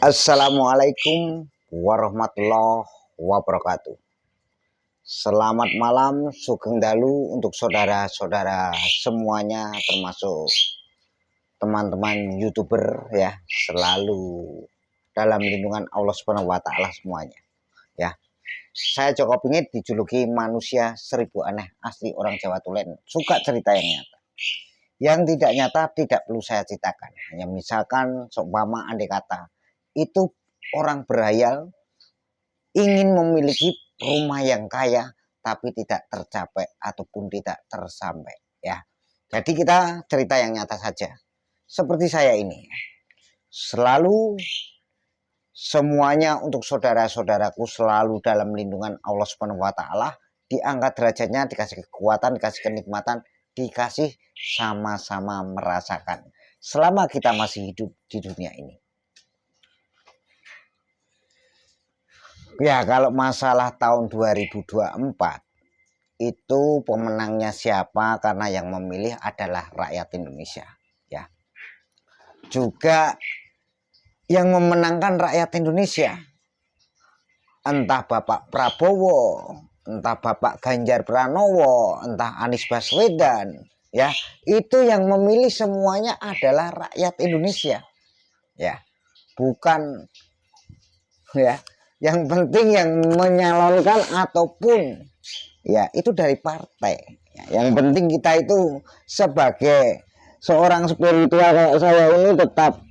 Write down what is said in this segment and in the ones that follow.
Assalamualaikum warahmatullahi wabarakatuh. Selamat malam, sugeng dalu untuk saudara-saudara semuanya, termasuk teman-teman YouTuber ya, selalu dalam lindungan Allah Subhanahu wa taala semuanya. Ya. Saya Joko Pingit, dijuluki manusia seribu aneh asli orang Jawa Tulen. Suka cerita yang nyata. Yang tidak nyata tidak perlu saya ceritakan. Hanya misalkan seumpama andai kata itu orang berhayal ingin memiliki rumah yang kaya tapi tidak tercapai ataupun tidak tersampai ya. Jadi kita cerita yang nyata saja. Seperti saya ini. Selalu semuanya untuk saudara-saudaraku selalu dalam lindungan Allah Subhanahu wa taala, diangkat derajatnya, dikasih kekuatan, dikasih kenikmatan, dikasih sama-sama merasakan selama kita masih hidup di dunia ini. Ya, kalau masalah tahun 2024 itu pemenangnya siapa, karena yang memilih adalah rakyat Indonesia ya. Juga yang memenangkan rakyat Indonesia, entah Bapak Prabowo, entah Bapak Ganjar Pranowo, entah Anies Baswedan ya, itu yang memilih semuanya adalah rakyat Indonesia ya, bukan ya. Yang penting yang menyalonkan ataupun ya itu dari partai ya. Yang penting kita itu sebagai seorang spiritual kayak saya ini tetap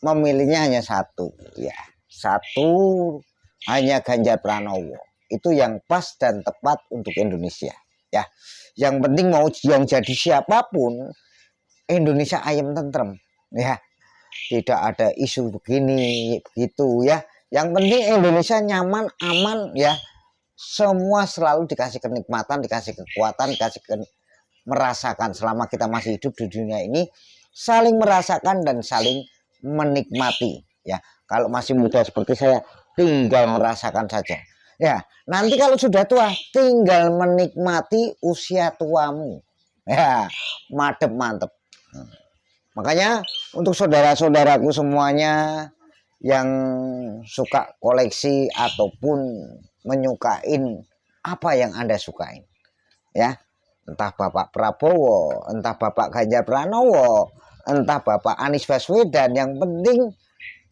memilihnya hanya satu ya, satu, hanya Ganjar Pranowo. Itu yang pas dan tepat untuk Indonesia ya. Yang penting mau yang jadi siapapun, Indonesia ayam tentrem ya, tidak ada isu begini begitu ya. Yang penting Indonesia nyaman, aman ya. Semua selalu dikasih kenikmatan, dikasih kekuatan, merasakan selama kita masih hidup di dunia ini, saling merasakan dan saling menikmati ya. Kalau masih muda seperti saya, tinggal merasakan saja ya. Nanti kalau sudah tua, tinggal menikmati usia tuamu ya. Mantep. Makanya untuk saudara-saudaraku semuanya yang suka koleksi ataupun menyukain apa yang Anda sukain ya, entah Bapak Prabowo, entah Bapak Ganjar Pranowo, entah Bapak Anies Baswedan, yang penting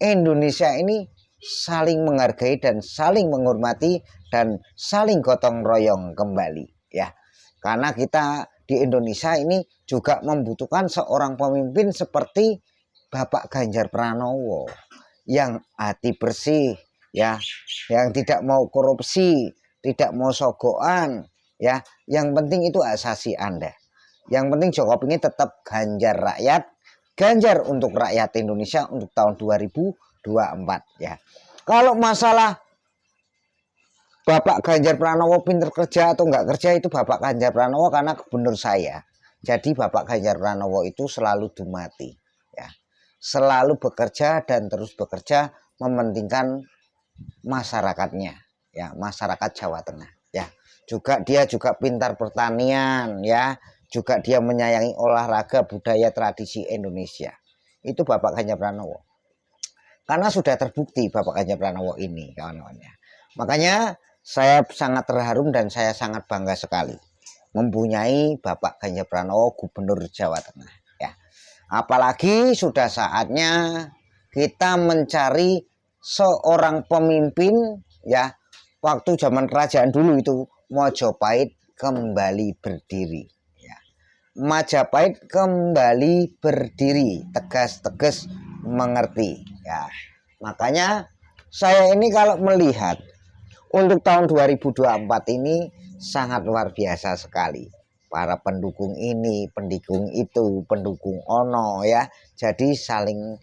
Indonesia ini saling menghargai dan saling menghormati dan saling gotong royong kembali ya. Karena kita di Indonesia ini juga membutuhkan seorang pemimpin seperti Bapak Ganjar Pranowo yang hati bersih ya, yang tidak mau korupsi, tidak mau sogokan ya. Yang penting itu asasi Anda. Yang penting Joko Pingit tetap Ganjar rakyat, Ganjar untuk rakyat Indonesia untuk tahun 2024 ya. Kalau masalah Bapak Ganjar Pranowo pinter kerja atau enggak kerja, itu Bapak Ganjar Pranowo karena gubernur saya. Jadi Bapak Ganjar Pranowo itu selalu dumati ya, selalu bekerja dan terus bekerja mementingkan masyarakatnya ya, masyarakat Jawa Tengah ya. Juga dia juga pintar pertanian ya, juga dia menyayangi olahraga, budaya, tradisi Indonesia. Itu Bapak Ganjar Pranowo. Karena sudah terbukti Bapak Ganjar Pranowo ini kawan-kawannya. Makanya saya sangat terharu dan saya sangat bangga sekali mempunyai Bapak Ganjar Pranowo Gubernur Jawa Tengah ya. Apalagi sudah saatnya kita mencari seorang pemimpin ya. Waktu zaman kerajaan dulu itu Majapahit kembali berdiri ya. Majapahit kembali berdiri, tegas-tegas mengerti ya. Makanya saya ini kalau melihat untuk tahun 2024 ini sangat luar biasa sekali. Para pendukung ini, pendukung itu, pendukung ono ya. Jadi saling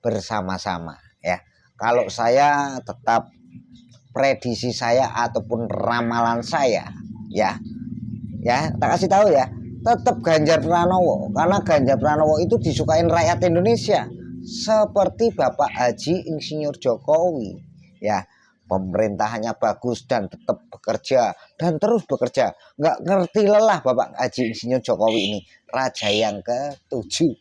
bersama-sama ya. Kalau saya tetap prediksi saya ataupun ramalan saya ya, tak kasih tahu ya, tetap Ganjar Pranowo. Karena Ganjar Pranowo itu disukain rakyat Indonesia seperti Bapak Haji Insinyur Jokowi ya. Pemerintahannya bagus dan tetap bekerja dan terus bekerja, nggak ngerti lelah Bapak Haji Insinyur Jokowi ini, raja yang ke-7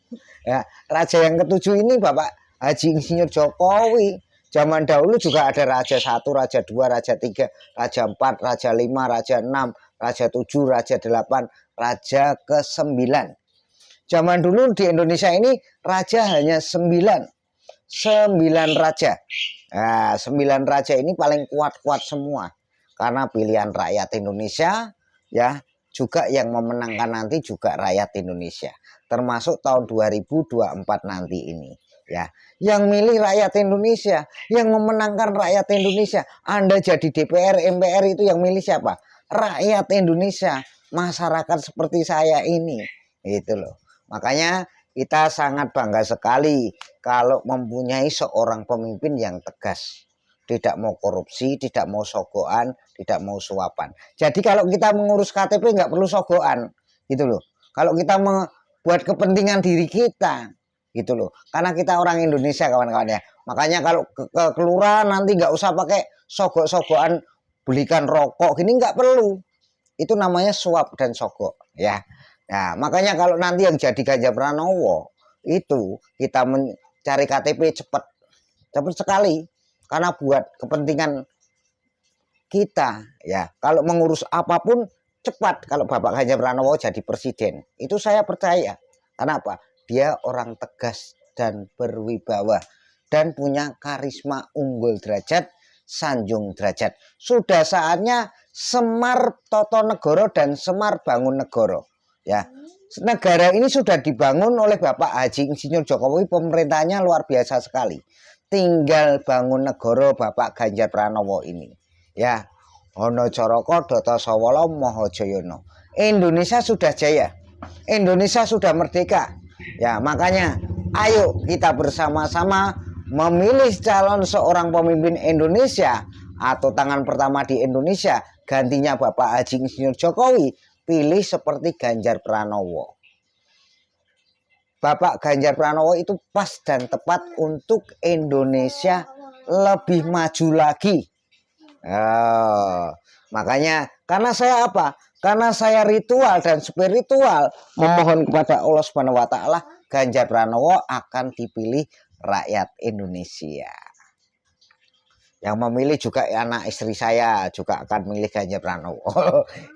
ya. Raja yang ke-7 ini Bapak Haji Insinyur Jokowi Zaman dahulu juga ada Raja 1, Raja 2, Raja 3, Raja 4, Raja 5, Raja 6, Raja 7, Raja 8, Raja ke-9. Zaman dulu di Indonesia ini raja hanya 9 raja. Nah, 9 raja ini paling kuat-kuat semua. Karena pilihan rakyat Indonesia, ya, juga yang memenangkan nanti juga rakyat Indonesia. Termasuk tahun 2024 nanti ini, ya. Yang milih rakyat Indonesia, yang memenangkan rakyat Indonesia. Anda jadi DPR, MPR itu yang milih siapa? Rakyat Indonesia, masyarakat seperti saya ini. Itu loh. Makanya kita sangat bangga sekali kalau mempunyai seorang pemimpin yang tegas. Tidak mau korupsi, tidak mau sogokan, tidak mau suapan. Jadi kalau kita mengurus KTP nggak perlu sogokan, gitu loh. Kalau kita membuat kepentingan diri kita, gitu loh. Karena kita orang Indonesia kawan-kawan ya. Makanya kalau ke kelurahan nanti nggak usah pakai sogok-sogokan, belikan rokok, gini nggak perlu. Itu namanya suap dan sogok, ya. Nah, makanya kalau nanti yang jadi Ganjar Pranowo itu kita mencari KTP cepat sekali karena buat kepentingan kita, ya. Kalau mengurus apapun cepat kalau Bapak Ganjar Pranowo jadi presiden. Itu saya percaya. Kenapa? Dia orang tegas dan berwibawa dan punya karisma unggul derajat, sanjung derajat. Sudah saatnya Semar Totonegoro dan Semar Bangunnegoro. Ya, negara ini sudah dibangun oleh Bapak Haji Insinyur Jokowi, pemerintahnya luar biasa sekali. Tinggal bangun negara Bapak Ganjar Pranowo ini. Ya, Ono Coroko Doto Sawolo Mohojoyono. Indonesia sudah jaya. Indonesia sudah merdeka. Ya, makanya ayo kita bersama-sama memilih calon seorang pemimpin Indonesia atau tangan pertama di Indonesia gantinya Bapak Haji Insinyur Jokowi. Pilih seperti Ganjar Pranowo. Bapak Ganjar Pranowo itu pas dan tepat untuk Indonesia lebih maju lagi. Makanya karena saya apa? Karena saya ritual dan spiritual memohon kepada Allah Subhanahu wa taala, Ganjar Pranowo akan dipilih rakyat Indonesia. Yang memilih juga anak istri saya juga akan milih Ganjar Pranowo.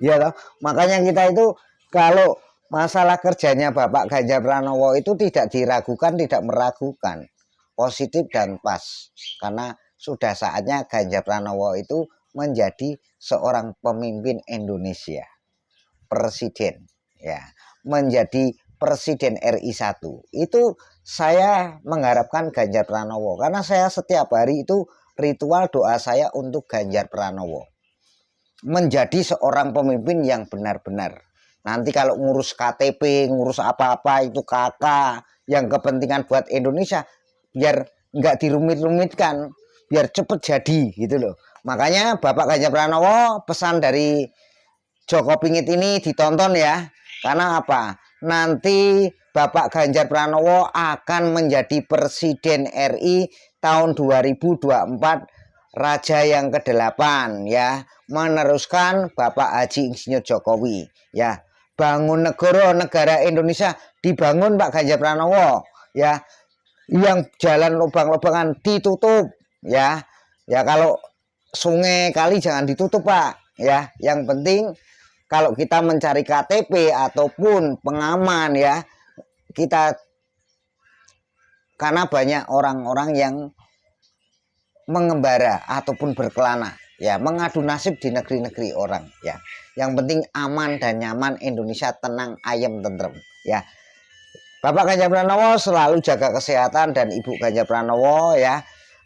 Ya toh? Makanya kita itu kalau masalah kerjanya Bapak Ganjar Pranowo itu tidak diragukan, tidak meragukan. Positif dan pas. Karena sudah saatnya Ganjar Pranowo itu menjadi seorang pemimpin Indonesia. Presiden, ya. Menjadi Presiden RI 1. Itu saya mengharapkan Ganjar Pranowo karena saya setiap hari itu ritual doa saya untuk Ganjar Pranowo menjadi seorang pemimpin yang benar-benar. Nanti kalau ngurus KTP, ngurus apa-apa itu kakak yang kepentingan buat Indonesia, biar nggak dirumit-rumitkan, biar cepet jadi gitu loh. Makanya Bapak Ganjar Pranowo pesan dari Joko Pingit ini ditonton ya. Karena apa? Nanti Bapak Ganjar Pranowo akan menjadi Presiden RI tahun 2024, Raja yang ke-8 ya, meneruskan Bapak Haji Insinyur Jokowi ya. Bangun negara Indonesia dibangun Pak Ganjar Pranowo ya. Yang jalan lubang-lubangan ditutup ya. Ya kalau sungai kali jangan ditutup Pak ya. Yang penting kalau kita mencari KTP ataupun pengaman ya, kita karena banyak orang-orang yang mengembara ataupun berkelana ya, mengadu nasib di negeri-negeri orang ya. Yang penting aman dan nyaman, Indonesia tenang, ayem, tentrem ya. Bapak Ganjar Pranowo selalu jaga kesehatan dan Ibu Ganjar Pranowo ya.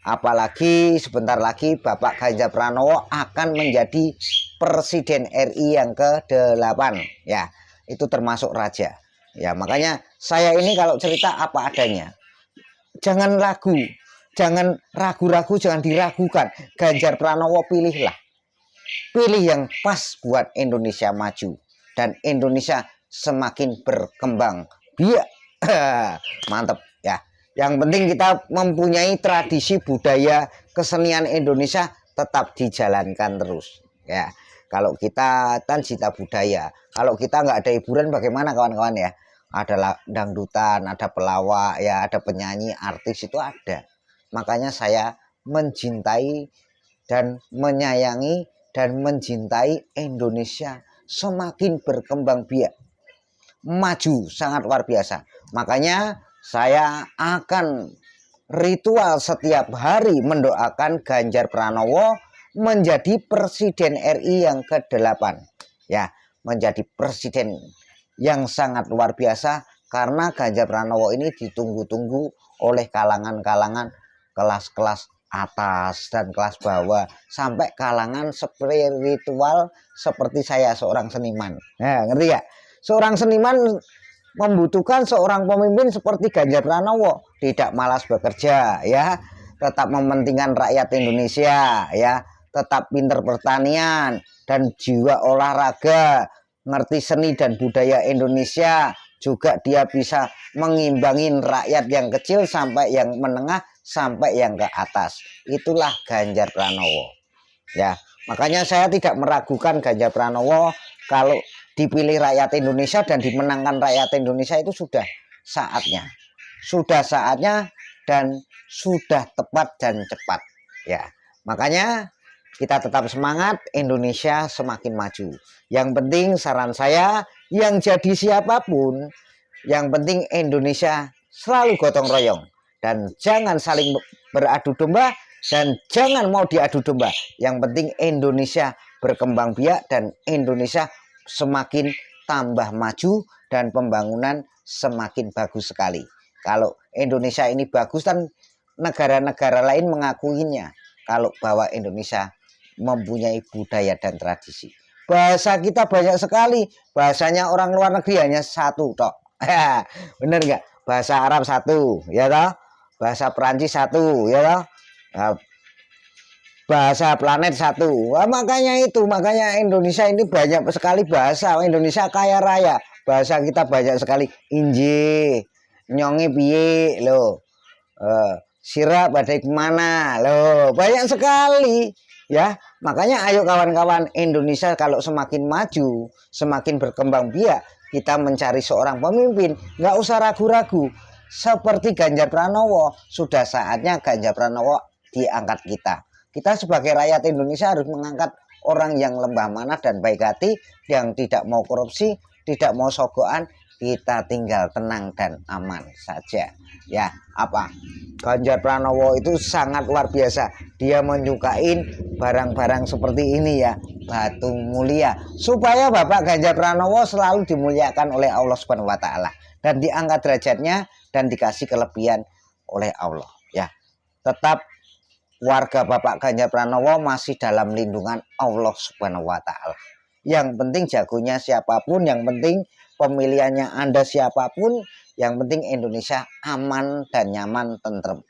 Apalagi sebentar lagi Bapak Ganjar Pranowo akan menjadi Presiden RI yang ke-8 ya. Itu termasuk raja. Ya, makanya saya ini kalau cerita apa adanya. Jangan ragu, jangan ragu-ragu, jangan diragukan. Ganjar Pranowo pilihlah. Pilih yang pas buat Indonesia maju dan Indonesia semakin berkembang. Biar mantep ya. Yang penting kita mempunyai tradisi budaya kesenian Indonesia tetap dijalankan terus ya. Kalau kita kan cita budaya, kalau kita nggak ada hiburan bagaimana kawan-kawan ya? Ada dangdutan, ada pelawak ya, ada penyanyi, artis itu ada. Makanya saya mencintai dan menyayangi dan mencintai Indonesia semakin berkembang biak, maju sangat luar biasa. Makanya saya akan ritual setiap hari mendoakan Ganjar Pranowo menjadi Presiden RI yang ke-8, ya, menjadi presiden yang sangat luar biasa, karena Ganjar Pranowo ini ditunggu-tunggu oleh kalangan-kalangan kelas-kelas atas dan kelas bawah, sampai kalangan spiritual seperti saya, seorang seniman. Nah, ngerti ya? Seorang seniman membutuhkan seorang pemimpin seperti Ganjar Pranowo, tidak malas bekerja, ya, tetap mementingkan rakyat Indonesia, ya, tetap pinter pertanian dan jiwa olahraga, ngerti seni dan budaya Indonesia, juga dia bisa mengimbangin rakyat yang kecil sampai yang menengah sampai yang ke atas. Itulah Ganjar Pranowo, ya. Makanya saya tidak meragukan Ganjar Pranowo kalau dipilih rakyat Indonesia dan dimenangkan rakyat Indonesia, itu sudah saatnya dan sudah tepat dan cepat, ya. Makanya kita tetap semangat, Indonesia semakin maju. Yang penting saran saya, yang jadi siapapun, yang penting Indonesia selalu gotong royong dan jangan saling beradu domba dan jangan mau diadu domba. Yang penting Indonesia berkembang biak dan Indonesia semakin tambah maju dan pembangunan semakin bagus sekali. Kalau Indonesia ini bagus kan negara-negara lain mengakuinya kalau bahwa Indonesia mempunyai budaya dan tradisi. Bahasa kita banyak sekali, bahasanya orang luar negeri hanya satu tok. Bener nggak? Bahasa Arab satu, ya toh? Bahasa Perancis satu, ya toh? Bahasa planet satu. Wah, makanya Indonesia ini banyak sekali bahasa. Indonesia kaya raya, bahasa kita banyak sekali. Inji, nyongi piye lo, sirap badai kemana lo, banyak sekali, ya. Makanya ayo kawan-kawan, Indonesia kalau semakin maju, semakin berkembang biak, kita mencari seorang pemimpin, nggak usah ragu-ragu. Seperti Ganjar Pranowo, sudah saatnya Ganjar Pranowo diangkat kita. Kita sebagai rakyat Indonesia harus mengangkat orang yang lembah manah dan baik hati, yang tidak mau korupsi, tidak mau sogokan. Kita tinggal tenang dan aman saja, ya. Apa, Ganjar Pranowo itu sangat luar biasa. Dia menyukain barang-barang seperti ini, ya, batu mulia, supaya Bapak Ganjar Pranowo selalu dimuliakan oleh Allah Subhanahu wa Ta'ala dan diangkat derajatnya dan dikasih kelebihan oleh Allah, ya. Tetap warga Bapak Ganjar Pranowo masih dalam lindungan Allah Subhanahu wa Ta'ala. Yang penting jagonya siapapun, yang penting pemilihannya Anda siapapun, yang penting Indonesia aman dan nyaman, tentrem.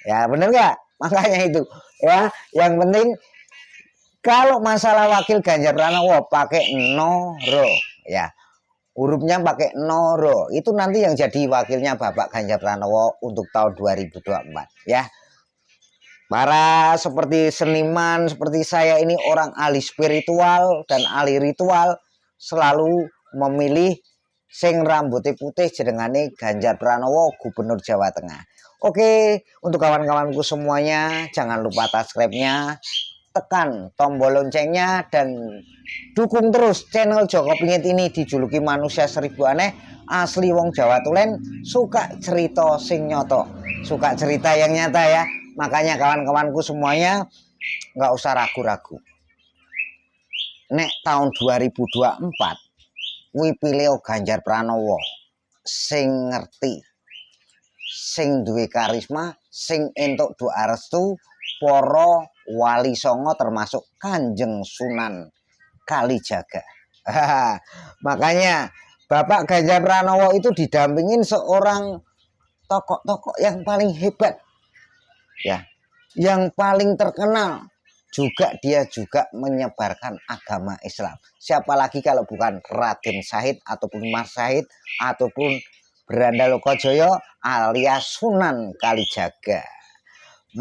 Ya bener nggak? Makanya itu, ya, yang penting kalau masalah wakil Ganjar Pranowo pakai noro, ya, hurufnya pakai noro, itu nanti yang jadi wakilnya Bapak Ganjar Pranowo untuk tahun 2024, ya. Para seperti seniman seperti saya ini, orang ahli spiritual dan ahli ritual, selalu memilih sing rambutnya putih jenengane Ganjar Pranowo, Gubernur Jawa Tengah. Oke, untuk kawan-kawanku semuanya, jangan lupa subscribe-nya, tekan tombol loncengnya, dan dukung terus channel Joko Pingit ini. Dijuluki manusia seribu aneh, asli wong Jawa Tulen, suka cerita sing nyoto, suka cerita yang nyata, ya. Makanya kawan-kawanku semuanya nggak usah ragu-ragu. Nek tahun 2024 kuwi pilih Ganjar Pranowo sing ngerti, sing duwe karisma, sing entuk doa restu para wali songo termasuk Kanjeng Sunan Kalijaga. Makanya Bapak Ganjar Pranowo itu didampingin seorang tokoh-tokoh yang paling hebat, ya, yang paling terkenal. Juga dia juga menyebarkan agama Islam. Siapa lagi kalau bukan Raden Syahid ataupun Mas Syahid ataupun Beranda Lokojoyo alias Sunan Kalijaga.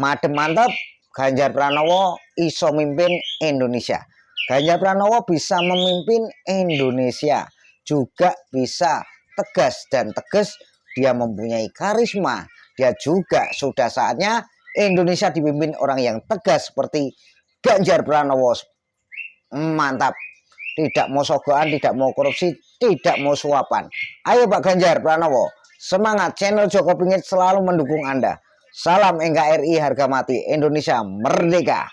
Madem mantap, Ganjar Pranowo iso mimpin Indonesia. Ganjar Pranowo bisa memimpin Indonesia, juga bisa tegas dan tegas. Dia mempunyai karisma. Dia juga sudah saatnya Indonesia dipimpin orang yang tegas seperti Ganjar Pranowo. Mantap. Tidak mau sogokan, tidak mau korupsi, tidak mau suapan. Ayo Pak Ganjar Pranowo, semangat. Channel Joko Pingit selalu mendukung Anda. Salam NKRI harga mati, Indonesia merdeka.